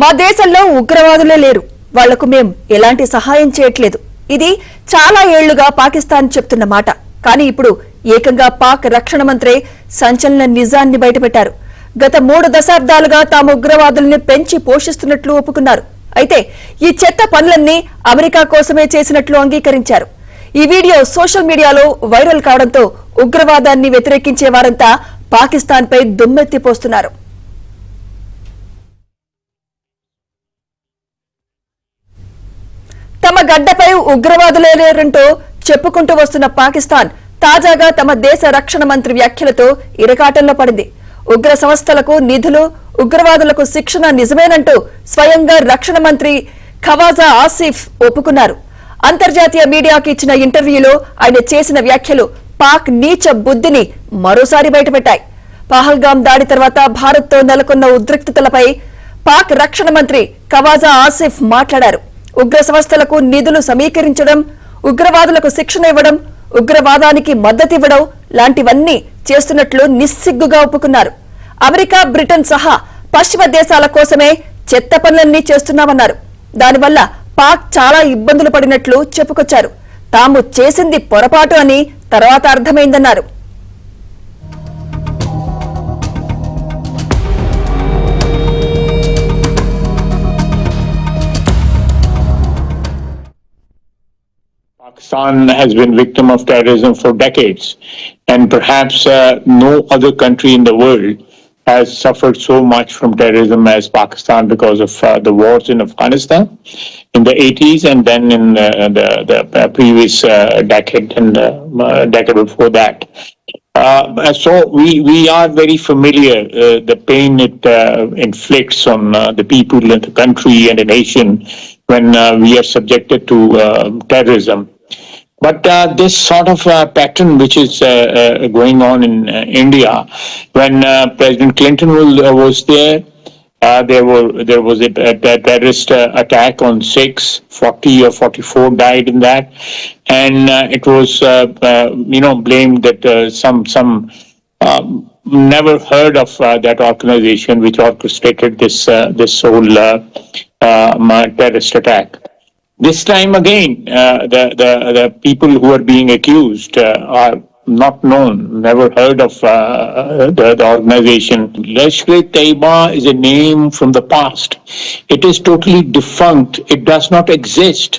మా దేశంలో ఉగ్రవాదులే లేరు, వాళ్లకు మేం ఎలాంటి సహాయం చేయట్లేదు. ఇది చాలా ఏళ్లుగా పాకిస్తాన్ చెప్తున్న మాట. కానీ ఇప్పుడు ఏకంగా పాక్ రక్షణ మంత్రి సంచలన నిజాన్ని బయటపెట్టారు. గత 3 దశాబ్దాలుగా తాము ఉగ్రవాదుల్ని పెంచి పోషిస్తున్నట్లు ఒప్పుకున్నారు. అయితే ఈ చెత్త పనులన్నీ అమెరికా కోసమే చేసినట్లు అంగీకరించారు. ఈ వీడియో సోషల్ మీడియాలో వైరల్ కావడంతో ఉగ్రవాదాన్ని వ్యతిరేకించే వారంతా పాకిస్తాన్ పై దుమ్మెత్తిపోస్తున్నారు. తమ గడ్డపై ఉగ్రవాదులే లేరంటూ చెప్పుకుంటూ వస్తున్న పాకిస్తాన్ తాజాగా తమ దేశ రక్షణ మంత్రి వ్యాఖ్యలతో ఇరకాటంలో పడింది. ఉగ్ర సంస్థలకు నిధులు, ఉగ్రవాదులకు శిక్షణ నిజమేనంటూ స్వయంగా రక్షణ మంత్రి ఖవాజా ఆసిఫ్ ఒప్పుకున్నారు. అంతర్జాతీయ మీడియాకు ఇచ్చిన ఇంటర్వ్యూలో ఆయన చేసిన వ్యాఖ్యలు పాక్ నీచ బుద్ధిని మరోసారి బయటపెట్టాయి. పహల్గాం దాడి తర్వాత భారత్తో నెలకొన్న ఉద్రిక్తతలపై పాక్ రక్షణ మంత్రి ఖవాజా ఆసిఫ్ మాట్లాడారు. ఉగ్ర సంస్థలకు నిధులు సమీకరించడం, ఉగ్రవాదులకు శిక్షణ ఇవ్వడం, ఉగ్రవాదానికి మద్దతివ్వడం లాంటివన్నీ చేస్తున్నట్లు నిస్సిగ్గుగా ఒప్పుకున్నారు. అమెరికా, బ్రిటన్ సహా పశ్చిమ దేశాల కోసమే చెత్త పనులన్నీ చేస్తున్నామన్నారు. దానివల్ల పాక్ చాలా ఇబ్బందులు పడినట్లు చెప్పుకొచ్చారు. తాము చేసింది పొరపాటు అని తర్వాత అర్థమైందన్నారు. Pakistan has been victim of terrorism for decades, and perhaps no other country in the world has suffered so much from terrorism as Pakistan because of the wars in Afghanistan in the 80s and then in the previous decade and decade before that. So we are very familiar the pain it inflicts on the people and the country and the nation when we are subjected to terrorism. But this sort of pattern which is going on in India, when President Clinton was there, there was a terrorist attack on 40 or 44 died in that, and it was blamed that some never heard of that organization which orchestrated this whole terrorist attack. This time again, the people who are being accused are not known, never heard of the organization. Lashkar-e-Taiba is a name from the past. It is totally defunct. It does not exist.